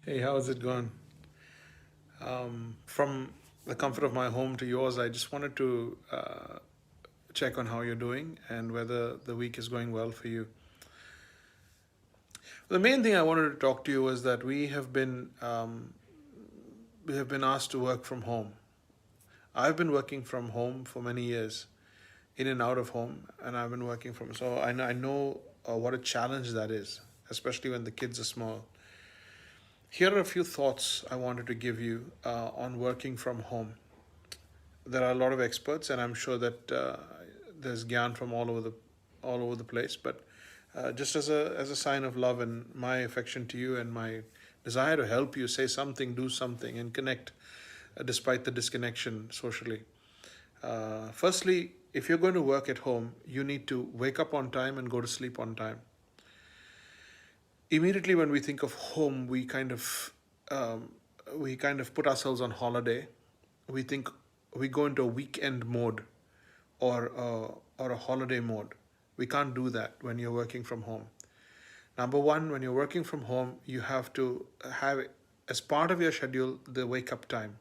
Hey, how's it going? From the comfort of my home to yours, I just wanted to check on how you're doing and whether the week is going well for you. The main thing I wanted to talk to you was that we have been asked to work from home. I've been working from home for many years, in and out of home, and I've been working from. So I know what a challenge that is, especially when the kids are small. Here are a few thoughts I wanted to give you on working from home. There are a lot of experts, and I'm sure that there's gyan from all over the place. But just as a sign of love and my affection to you and my desire to help you, say something, do something, and connect despite the disconnection socially. Firstly, if you're going to work at home, you need to wake up on time and go to sleep on time. Immediately when we think of home, um, we kind of put ourselves on holiday. We think we go into a weekend mode or a holiday mode. We can't do that when you're working from home. Number one, when you're working from home, you have to have as part of your schedule the wake up time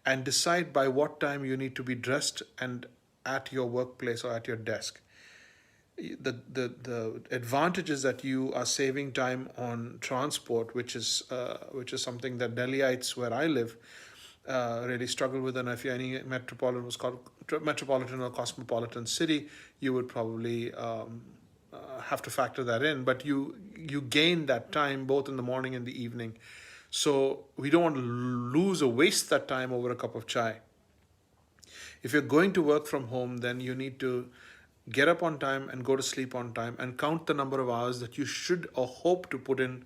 and decide by what time you need to be dressed and at your workplace or at your desk. The advantage is that you are saving time on transport, which is something that Delhiites where I live really struggle with. And if you're any metropolitan or cosmopolitan city, you would probably have to factor that in. But you gain that time both in the morning and the evening. So we don't want to lose or waste that time over a cup of chai. If you're going to work from home, then you need to get up on time and go to sleep on time and count the number of hours that you should or hope to put in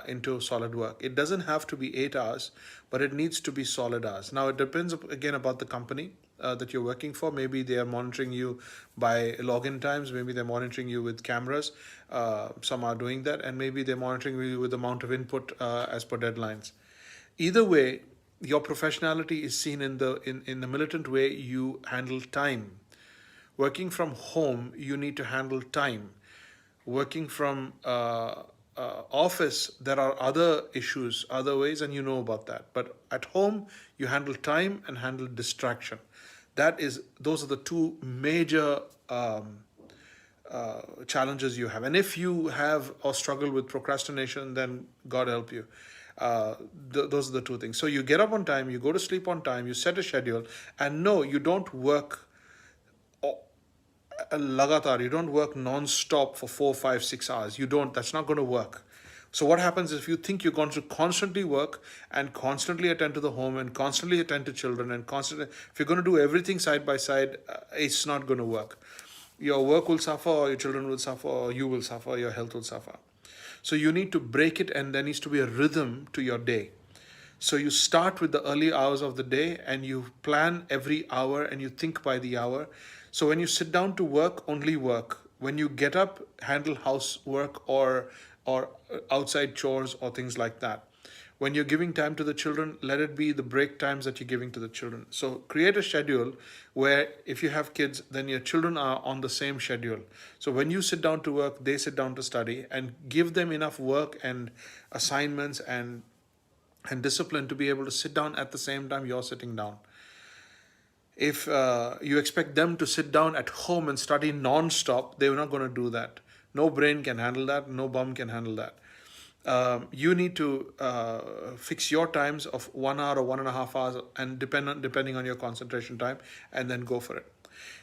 into solid work. It doesn't have to be 8 hours, but it needs to be solid hours. Now, it depends again about the company that you're working for. Maybe they are monitoring you by login times, maybe they're monitoring you with cameras. Some are doing that, and maybe they're monitoring you with the amount of input as per deadlines. Either way, your professionality is seen in the militant way you handle time. Working from home, you need to handle time. Working from office, there are other issues, other ways, and you know about that. But at home, you handle time and handle distraction. Those are the two major challenges you have. And if you have or struggle with procrastination, then God help you. Those are the two things. So you get up on time, you go to sleep on time, you set a schedule, and no, you don't work lagatar. You don't work non-stop for 4, 5, 6 hours. You don't. That's not going to work. So what happens is if you think you're going to constantly work and constantly attend to the home and constantly attend to children and constantly, if you're going to do everything side by side, it's not going to work. Your work will suffer, or your children will suffer, or you will suffer, or your health will suffer. So you need to break it, and there needs to be a rhythm to your day. So you start with the early hours of the day and you plan every hour and you think by the hour. So when you sit down to work, only work. When you get up, handle housework or outside chores or things like that. When you're giving time to the children, let it be the break times that you're giving to the children. So create a schedule where if you have kids, then your children are on the same schedule. So when you sit down to work, they sit down to study, and give them enough work and assignments and discipline to be able to sit down at the same time you're sitting down. If you expect them to sit down at home and study non-stop, they're not going to do that. No brain can handle that. No bum can handle that. You need to fix your times of 1 hour or 1.5 hours, and depending on your concentration time, and then go for it.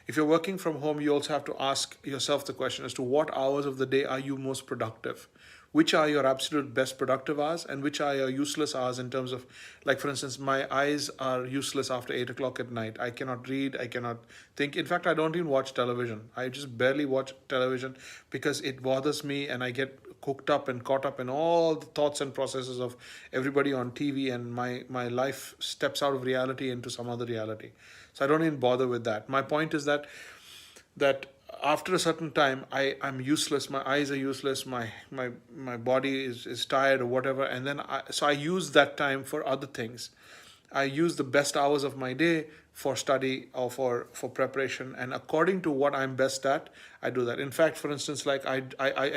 If you're working from home, you also have to ask yourself the question as to what hours of the day are you most productive. Which are your absolute best productive hours, and which are your useless hours in terms of, like, for instance, my eyes are useless after 8 o'clock at night. I cannot read, I cannot think. In fact, I don't even watch television. I just barely watch television because it bothers me, and I get cooked up and caught up in all the thoughts and processes of everybody on TV, and my life steps out of reality into some other reality. So I don't even bother with that. My point is that after a certain time, I'm useless. My eyes are useless. My body is tired or whatever. And then so I use that time for other things. I use the best hours of my day for study or for preparation, and according to what I'm best at, I do that. In fact, for instance, like I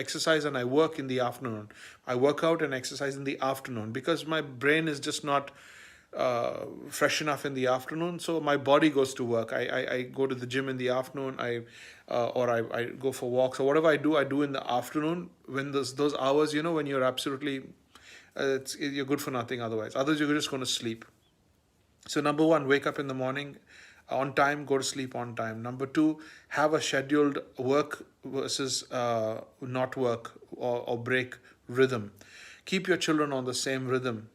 exercise and I work in the afternoon. I work out and exercise in the afternoon because my brain is just not fresh enough in the afternoon, so my body goes to work. I go to the gym in the afternoon. I go for walks or whatever I do in the afternoon, when those hours, when you're absolutely you're good for nothing otherwise. Otherwise, you're just going to sleep. So number one, wake up in the morning on time, go to sleep on time. Number two, have a scheduled work versus not work or break rhythm. Keep your children on the same rhythm.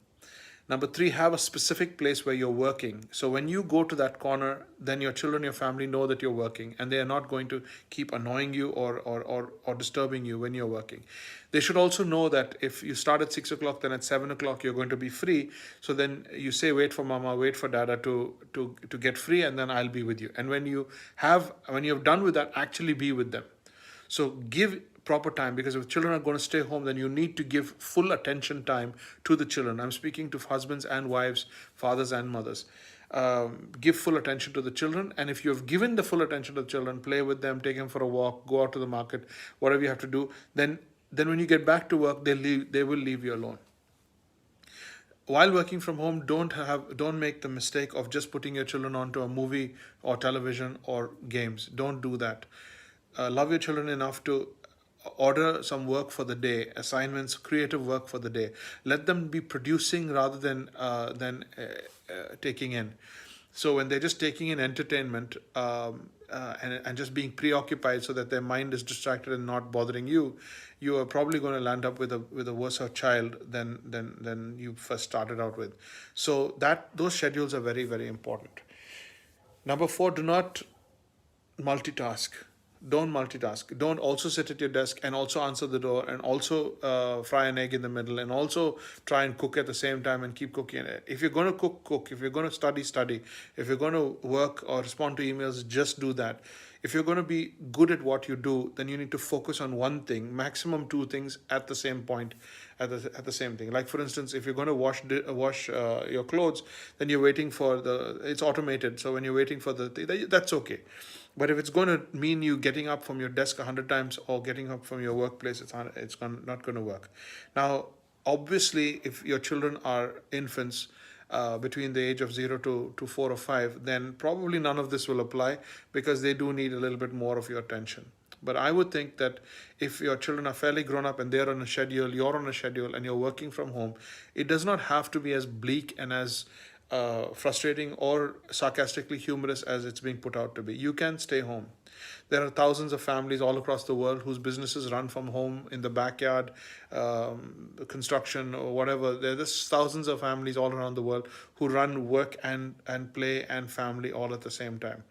Number three, have a specific place where you're working. So when you go to that corner, then your children, your family know that you're working, and they are not going to keep annoying you or disturbing you when you're working. They should also know that if you start at 6 o'clock, then at 7 o'clock you're going to be free. So then you say, wait for mama, wait for dada to get free, and then I'll be with you. And when you're done with that, actually be with them. So give proper time, because if children are going to stay home, then you need to give full attention time to the children. I'm speaking to husbands and wives, fathers and mothers. Give full attention to the children, and if you have given the full attention to the children, play with them, take them for a walk, go out to the market, whatever you have to do, then when you get back to work, they will leave you alone. While working from home, don't make the mistake of just putting your children onto a movie or television or games. Don't do that. Love your children enough to order some work for the day, assignments, creative work for the day. Let them be producing rather than taking in. So when they're just taking in entertainment and just being preoccupied, so that their mind is distracted and not bothering you, you are probably going to land up with a worse child than you first started out with. So those schedules are very, very important. Number four, do not multitask. Don't multitask. Don't also sit at your desk and also answer the door and also fry an egg in the middle and also try and cook at the same time and keep cooking. If you're going to cook. If you're going to study. If you're going to work or respond to emails, just do that. If you're going to be good at what you do, then you need to focus on one thing, maximum two things at the same point, at the same thing. Like for instance, if you're going to wash your clothes, then you're waiting for it's automated. So when you're waiting for that's okay. But if it's going to mean you getting up from your desk 100 times or getting up from your workplace, it's not going to work. Now, obviously, if your children are infants, between the age of 0 to 4 or 5, then probably none of this will apply, because they do need a little bit more of your attention. But I would think that if your children are fairly grown up and they're on a schedule, you're on a schedule, and you're working from home, it does not have to be as bleak and as frustrating or sarcastically humorous as it's being put out to be. You can stay home. There are thousands of families all across the world whose businesses run from home, in the backyard, construction or whatever. There's thousands of families all around the world who run work and play and family all at the same time.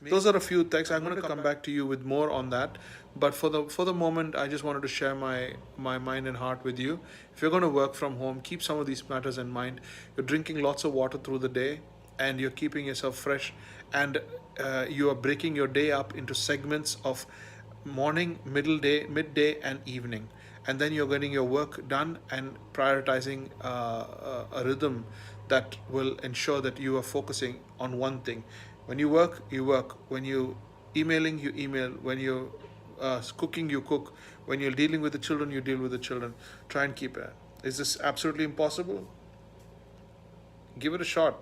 Those are a few things. I'm going to come back to you with more on that. But for the moment, I just wanted to share my mind and heart with you. If you're going to work from home, keep some of these matters in mind. You're drinking lots of water through the day, and you're keeping yourself fresh, and you are breaking your day up into segments of morning, midday, and evening. And then you're getting your work done and prioritizing a rhythm that will ensure that you are focusing on one thing. When you work, you work. When you emailing, you email. When you're cooking, you cook. When you're dealing with the children, you deal with the children. Try and keep it. Is this absolutely impossible? Give it a shot.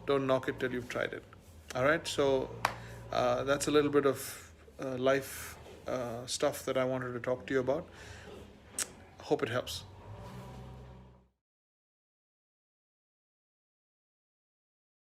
Don't knock it till you've tried it. All right, so that's a little bit of life stuff that I wanted to talk to you about. Hope it helps.